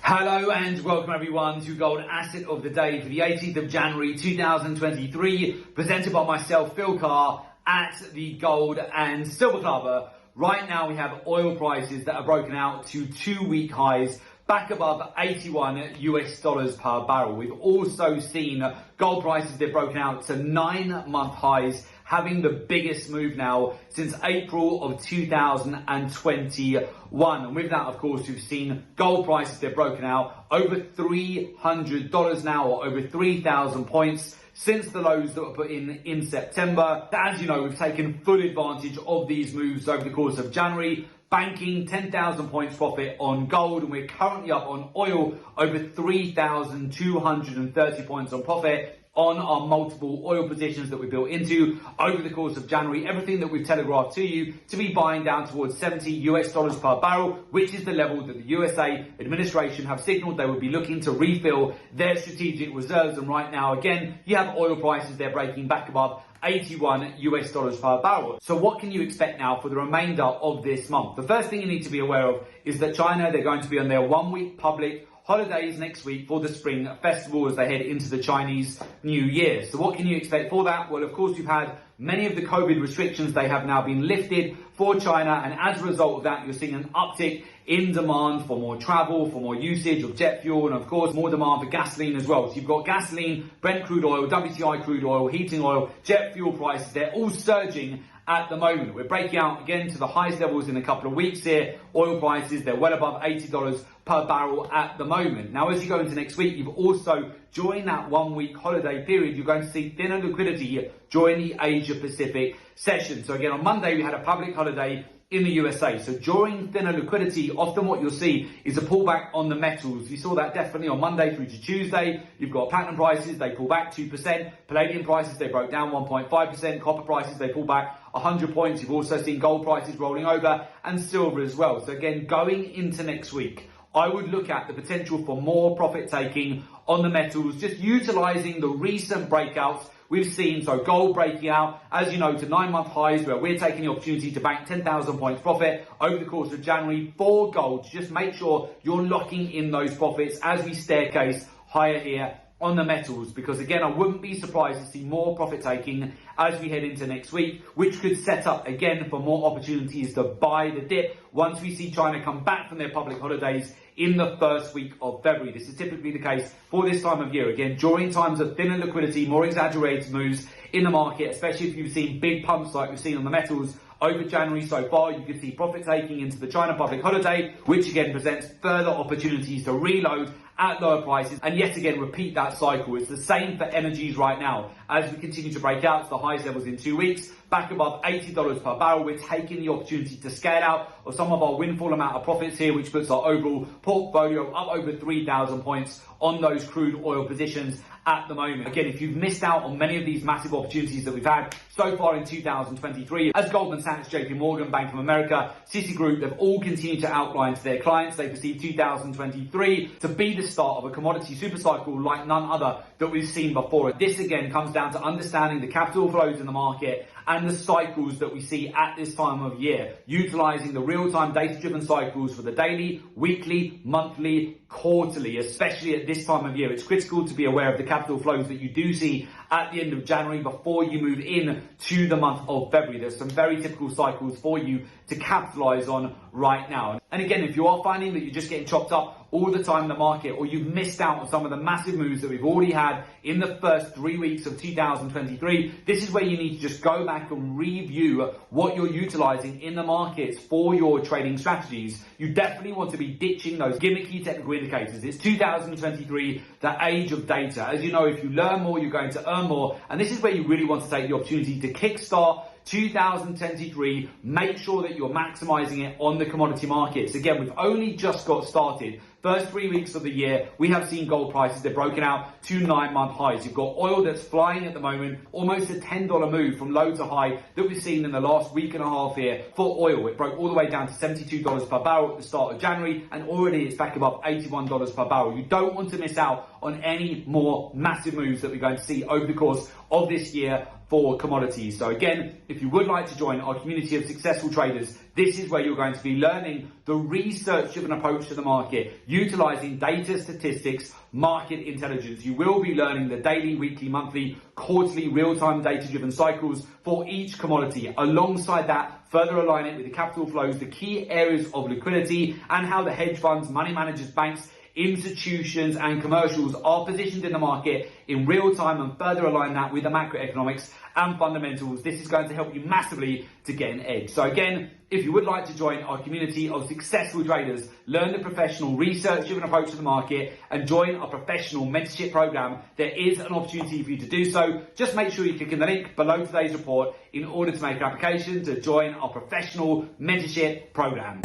Hello and welcome everyone to Gold Asset of the Day for the 18th of January 2023, presented by myself, Phil Carr, at the Gold and Silver Club. Right now we have oil prices that are broken out to 2-week highs, back above 81 US dollars per barrel. We've also seen gold prices, they've broken out to 9-month highs, having the biggest move now since April of 2021. And with that, of course, we've seen gold prices, they've broken out over $300 now, or over 3,000 points since the lows that were put in September. As you know, we've taken full advantage of these moves over the course of January, banking 10,000 points profit on gold, and we're currently up on oil over 3,230 points on profit on our multiple oil positions that we built into over the course of January. Everything that we've telegraphed to you to be buying down towards 70 US dollars per barrel, which is the level that the USA administration have signaled they would be looking to refill their strategic reserves. And right now, again, you have oil prices, they're breaking back above 81 US dollars per barrel. So what can you expect now for the remainder of this month? The first thing you need to be aware of is that China, they're going to be on their 1-week public holidays next week for the Spring Festival as they head into the Chinese New Year. So what can you expect for that? Well, of course, you've had many of the COVID restrictions, they have now been lifted for China, and as a result of that, you're seeing an uptick in demand for more travel, for more usage of jet fuel, and of course, more demand for gasoline as well. So you've got gasoline, Brent crude oil, WTI crude oil, heating oil, jet fuel prices, they're all surging at the moment. We're breaking out again to the highest levels in a couple of weeks here. Oil prices, they're well above $80 per barrel at the moment. Now, as you go into next week, you've also, during that 1-week holiday period, you're going to see thinner liquidity during the Asia Pacific session. So again, on Monday, we had a public holiday in the USA. So during thinner liquidity, often what you'll see is a pullback on the metals. You saw that definitely on Monday through to Tuesday. You've got platinum prices, they pull back 2%. Palladium prices, they broke down 1.5%. Copper prices, they pull back 100 points. You've also seen gold prices rolling over, and silver as well. So again, going into next week, I would look at the potential for more profit taking on the metals, just utilizing the recent breakouts we've seen. So gold breaking out, as you know, to 9-month highs, where we're taking the opportunity to bank 10,000 points profit over the course of January for gold. Just make sure you're locking in those profits as we staircase higher here on the metals, because again, I wouldn't be surprised to see more profit taking as we head into next week, which could set up again for more opportunities to buy the dip once we see China come back from their public holidays in the first week of February. This is typically the case for this time of year. Again, during times of thinner liquidity, more exaggerated moves in the market, especially if you've seen big pumps like we've seen on the metals over January so far, you can see profit taking into the China public holiday, which again presents further opportunities to reload at lower prices and yet again repeat that cycle. It's the same for energies right now. As we continue to break out to the highest levels in 2 weeks, back above $80 per barrel, we're taking the opportunity to scale out of some of our windfall amount of profits here, which puts our overall portfolio up over 3,000 points on those crude oil positions at the moment. Again, if you've missed out on many of these massive opportunities that we've had so far in 2023, as Goldman Sachs, JP Morgan, Bank of America, Citigroup, they've all continued to outline to their clients, they perceive 2023 to be the start of a commodity supercycle like none other that we've seen before. This again comes down to understanding the capital flows in the market and the cycles that we see at this time of year, utilizing the real-time data-driven cycles for the daily, weekly, monthly, quarterly, especially at this time of year. It's critical to be aware of the capital flows that you do see at the end of January before you move in to the month of February. There's some very typical cycles for you to capitalize on right now. And again, if you are finding that you're just getting chopped up all the time in the market, or you've missed out on some of the massive moves that we've already had in the first 3 weeks of 2023, this is where you need to just go back and review what you're utilizing in the markets for your trading strategies. You definitely want to be ditching those gimmicky technical indicators. It's 2023, the age of data. As you know, if you learn more, you're going to earn more. And this is where you really want to take the opportunity to kickstart 2023, make sure that you're maximizing it on the commodity markets. Again, we've only just got started. First 3 weeks of the year, we have seen gold prices, they're broken out to 9-month highs. You've got oil that's flying at the moment, almost a $10 move from low to high that we've seen in the last week and a half here for oil. It broke all the way down to $72 per barrel at the start of January, and already it's back above $81 per barrel. You don't want to miss out on any more massive moves that we're going to see over the course of this year for commodities. So again, if you would like to join our community of successful traders, this is where you're going to be learning the research-driven approach to the market, utilizing data, statistics, market intelligence. You will be learning the daily, weekly, monthly, quarterly, real-time data-driven cycles for each commodity. Alongside that, further align it with the capital flows, the key areas of liquidity, and how the hedge funds, money managers, banks, institutions and commercials are positioned in the market in real time, and further align that with the macroeconomics and fundamentals. This is going to help you massively to get an edge. So again, if you would like to join our community of successful traders, learn the professional research-driven approach to the market, and join our professional mentorship program, there is an opportunity for you to do so. Just make sure you click in the link below today's report in order to make an application to join our professional mentorship program.